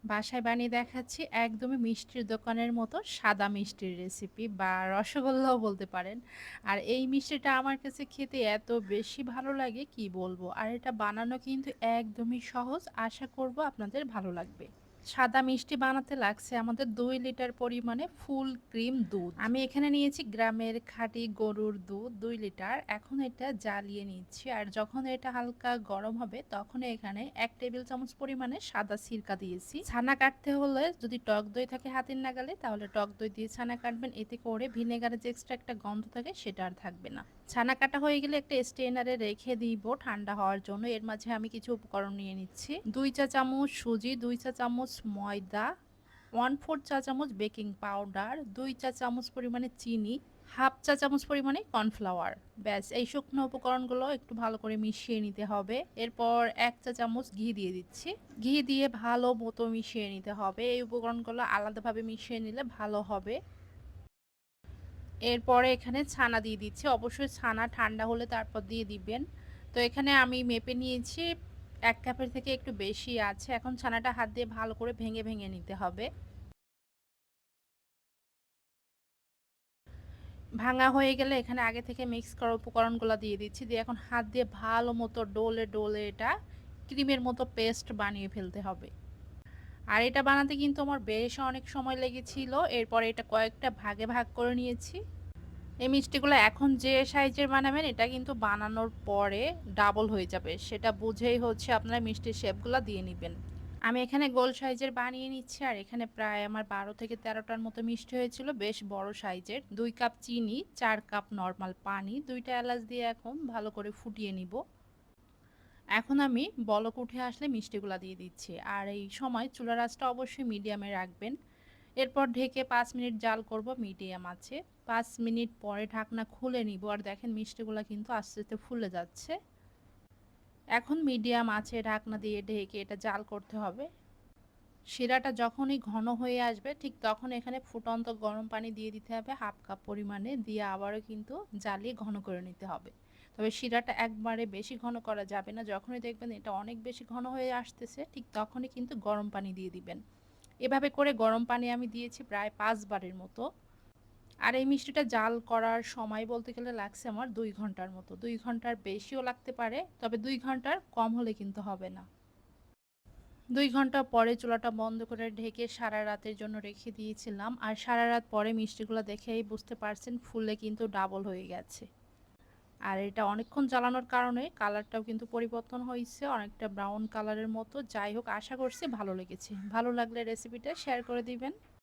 বাসায় বানিয়ে দেখাচ্ছি একদমই মিষ্টির দোকানের মতো সাদা মিষ্টির রেসিপি বা রসগোল্লাও বলতে পারেন। আর এই মিষ্টিটা আমার কাছে খেতে এত বেশি ভালো লাগে কি বলবো। আর এটা বানানো কিন্তু একদমই সহজ। আশা করব আপনাদের ভালো লাগবে। সাদা মিষ্টি বানাতে লাগছে আমাদের 2 লিটার পরিমাণে ফুল ক্রিম দুধ। আমি এখানে নিয়েছি গ্রামের খাঁটি গরুর দুধ 2 লিটার। এখন এটা জ্বালিয়ে নিচ্ছি। আর যখন এটা হালকা গরম হবে তখন এখানে 1 টেবিল চামচ পরিমাণে সাদা সিরকা দিয়েছি। ছানা কাটতে হলে যদি টক দই থাকে হাতের নাগালে তাহলে টক দই দিয়ে ছানা কাটবেন। এতে করে ভিনেগারের যে এক্সট্রা একটা গন্ধ থাকে সেটা আর থাকবে না। ছানা কাটা হয়ে গেলে একটা স্ট্রেনারে রেখে দিব ঠান্ডা হওয়ার জন্য। এর মাঝে আমি কিছু উপকরণ নিয়ে নিচ্ছি। 2 চা চামচ সুজি, 2 চা চামচ ময়দা, 1/4 চা চামচ বেকিং পাউডার, 2 চা চামচ পরিমাণে চিনি, হাফ চা চামচ পরিমাণে কর্নফ্লাওয়ার। ব্যাস এই শুকনো উপকরণগুলো একটু ভালো করে মিশিয়ে নিতে হবে। এরপর 1 চা চামচ ঘি দিয়ে দিচ্ছি। ঘি দিয়ে ভালো মতো মিশিয়ে নিতে হবে। এই উপকরণগুলো আলাদাভাবে মিশিয়ে নিলে ভালো হবে। এরপরে এখানে ছানা দিয়ে দিচ্ছি। অবশ্যই ছানা ঠান্ডা হলে তারপর দিয়ে দিবেন। তো এখানে আমি মেপে নিয়েছি 1 কাপের থেকে একটু বেশি আছে। এখন ছানাটা হাত দিয়ে ভালো করে ভেঙে ভেঙে নিতে হবে। ভাঙা হয়ে গেলে এখানে আগে থেকে মিক্স করা উপকরণগুলো দিয়ে দিচ্ছি। দিয়ে এখন হাত দিয়ে ভালো মতো ডলে ডলে এটা ক্রিমের মতো পেস্ট বানিয়ে ফেলতে হবে। আর এটা বানাতে কিন্তু আমার বেশ অনেক সময় লেগেছিল। এরপরে এটা কয়েকটা ভাগে ভাগ করে নিয়েছি। এই মিষ্টিগুলো এখন যে সাইজের বানাবেন এটা কিন্তু বানানোর পরে ডাবল হয়ে যাবে। সেটা বুঝেই হচ্ছে আপনারা মিষ্টির শেপগুলো দিয়ে নেবেন। আমি এখানে গোল সাইজের বানিয়ে নিচ্ছি। আর এখানে প্রায় আমার 12 থেকে 13টার মতো মিষ্টি হয়েছিল, বেশ বড় সাইজের। 2 কাপ চিনি, 4 কাপ নর্মাল পানি, 2টা এলাচ দিয়ে এখন ভালো করে ফুটিয়ে নিব। এখন আমি বলক উঠে আসলে মিষ্টিগুলা দিয়ে দিচ্ছি। আর এই সময় চুলার আঁচটা অবশ্যই মিডিয়ামে রাখবেন। এরপর ঢেকে 5 মিনিট জাল করব মিডিয়াম আছে। 5 মিনিট পরে ঢাকনা খুলে নিব। আর দেখেন মিষ্টিগুলা কিন্তু আস্তে আস্তে ফুলে যাচ্ছে। এখন মিডিয়াম আছে ঢাকনা দিয়ে ঢেকে এটা জাল করতে হবে। শিরাটা যখনই ঘন হয়ে আসবে ঠিক তখন এখানে ফুটন্ত গরম পানি দিয়ে দিতে হবে হাফ কাপ পরিমাণে। দিয়ে আবারও কিন্তু জ্বালিয়ে ঘন করে নিতে হবে। তবে শিরাটা একবারে বেশি ঘন করা যাবে না। যখনই দেখবেন এটা অনেক বেশি ঘন হয়ে আসতেছে ঠিক তখনই কিন্তু গরম পানি দিয়ে দিবেন। এভাবে করে গরম পানি আমি দিয়েছি প্রায় 5 বারের মতো। আর এই মিষ্টিটা জাল করার সময় বলতে গেলে লাগছে আমার 2 ঘন্টার মতো। 2 ঘন্টার বেশিও লাগতে পারে, তবে 2 ঘন্টার কম হলে কিন্তু হবে না। 2 ঘন্টা পরে চুলাটা বন্ধ করে ঢেকে সারা রাতের জন্য রেখে দিয়েছিলাম। আর সারা রাত পরে মিষ্টিগুলো দেখেই বুঝতে পারছেন ফুলে কিন্তু ডাবল হয়ে গেছে। আর এটা অনেকক্ষণ জ্বালানোর কারণে কালারটাও কিন্তু পরিবর্তন হয়েছে, অনেকটা ব্রাউন কালারের মতো। যাই হোক, আশা করছি ভালো লেগেছে। ভালো লাগলে রেসিপিটা শেয়ার করে দিবেন।